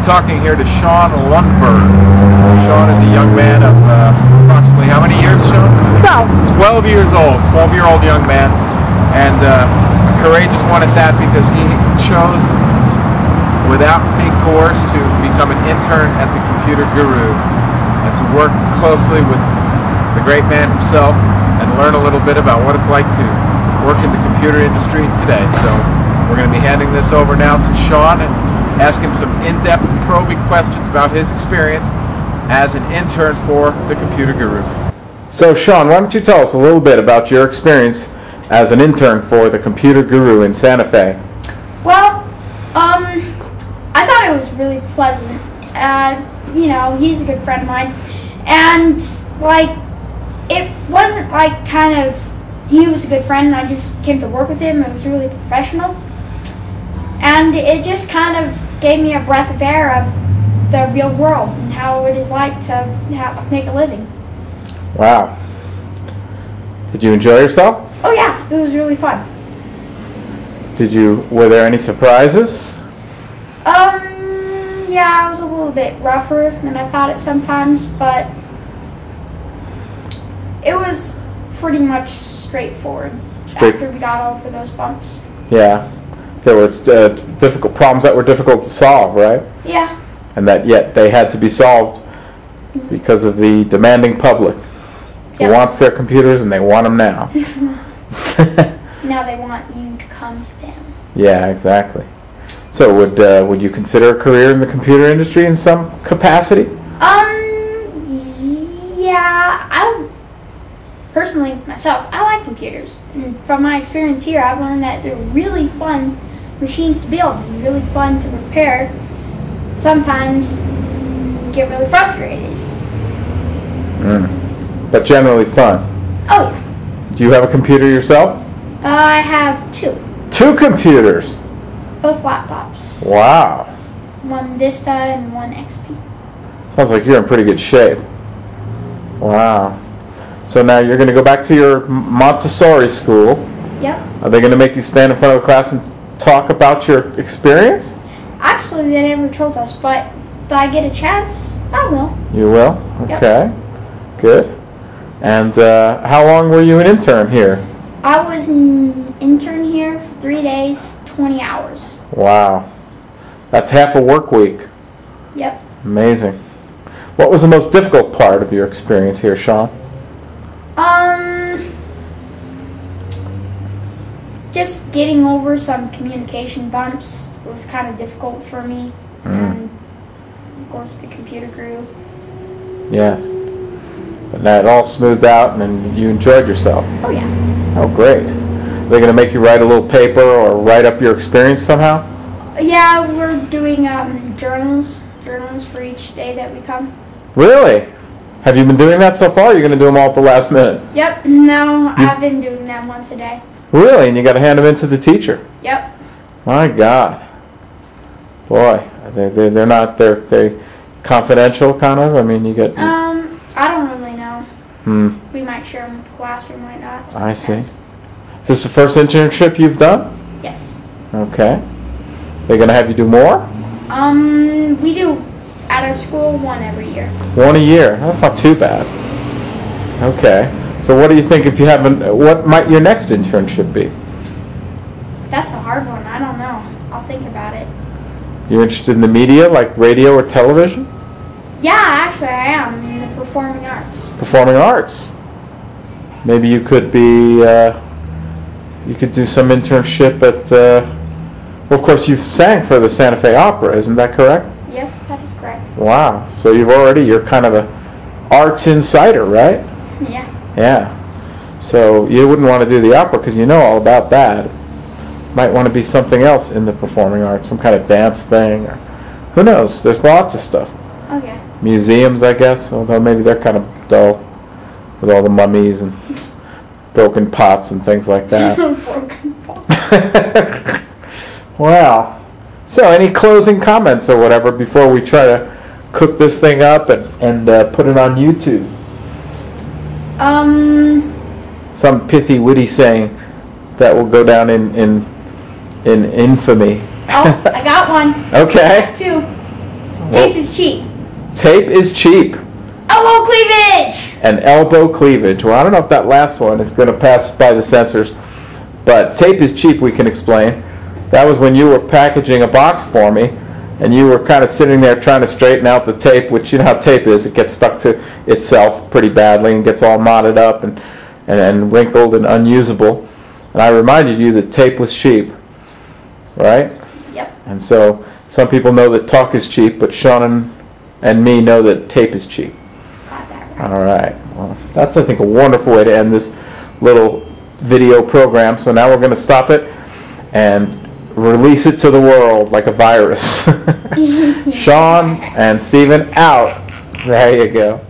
talking here to Sean Lundberg. Sean is a young man of approximately how many years, Sean? 12 years old. 12-year-old young man, and a courageous one at that, because he chose, without being coerced, to become an intern at the Computer Gurus and to work closely with the great man himself and learn a little bit about what it's like to work in the computer industry today. So we're going to be handing this over now to Sean and ask him some in-depth probing questions about his experience as an intern for the Computer Guru. So Sean, why don't you tell us a little bit about your experience as an intern for the Computer Guru in Santa Fe? Well, I thought it was really pleasant. You know, he's a good friend of mine, and like, it wasn't like kind of, he was a good friend and I just came to work with him. It was really professional, and it just kind of gave me a breath of air of the real world and how it is like to make a living. Wow. Did you enjoy yourself? Oh yeah, it was really fun. Were there any surprises? Yeah, it was a little bit rougher than I thought it sometimes, but it was pretty much straightforward after we got over those bumps. Yeah. There were difficult problems that were difficult to solve, right? Yeah. And that yet they had to be solved because of the demanding public who wants their computers, and they want them now. Now they want you to come to them. Yeah, exactly. So would you consider a career in the computer industry in some capacity? Yeah, personally, myself, I like computers. And from my experience here, I've learned that they're really fun machines to build and really fun to repair. Sometimes get really frustrated. But generally fun. Oh yeah. Do you have a computer yourself? I have two. 2 computers? Both laptops. Wow. One Vista and one XP. Sounds like you're in pretty good shape. Wow. So now you're going to go back to your Montessori school. Yep. Are they going to make you stand in front of the class and talk about your experience? Actually, they never told us, but if I get a chance, I will. You will? Okay. Yep. Good. And how long were you an intern here? I was an intern here for 3 days, 20 hours. Wow. That's half a work week. Yep. Amazing. What was the most difficult part of your experience here, Sean? Just getting over some communication bumps was kind of difficult for me. And of course the computer grew. Yes. But now it all smoothed out and you enjoyed yourself. Oh yeah. Oh great. Are they going to make you write a little paper or write up your experience somehow? Yeah, we're doing journals for each day that we come. Really? Have you been doing that so far? Or are you going to do them all at the last minute? Yep. No, I've been doing them once a day. Really? And you got to hand them in to the teacher? Yep. My God. Boy, they're confidential kind of? I mean, you get... I don't really know. We might share them with the class, we might not. I see. Is this the first internship you've done? Yes. Okay. They're going to have you do more? We do at our school one every year. One a year? That's not too bad. Okay. So what do you think if you haven't, what might your next internship be? That's a hard one. I don't know. I'll think about it. You're interested in the media, like radio or television? Yeah, actually I am, in the performing arts. Performing arts. Maybe you could be, you could do some internship at, well, of course you've sang for the Santa Fe Opera, isn't that correct? Yes, that is correct. Wow, so you're kind of a arts insider, right? Yeah. Yeah. So you wouldn't want to do the opera because you know all about that. Might want to be something else in the performing arts, some kind of dance thing, or who knows? There's lots of stuff. Okay. Museums, I guess, although maybe they're kind of dull with all the mummies and broken pots and things like that. Broken pots. Wow. So any closing comments or whatever before we try to cook this thing up and put it on YouTube? Some pithy, witty saying that will go down in infamy. Oh, I got one. Okay. I got 2. Tape is cheap. Tape is cheap. Elbow cleavage! And elbow cleavage. Well, I don't know if that last one is going to pass by the censors, but tape is cheap, we can explain. That was when you were packaging a box for me, and you were kind of sitting there trying to straighten out the tape, which you know how tape is. It gets stuck to itself pretty badly and gets all knotted up and wrinkled and unusable. And I reminded you that tape was cheap, right? Yep. And so some people know that talk is cheap, but Sean and me know that tape is cheap. Got that right. All right. Well, that's, I think, a wonderful way to end this little video program. So now we're going to stop it and release it to the world like a virus. Sean and Stephen out. There you go.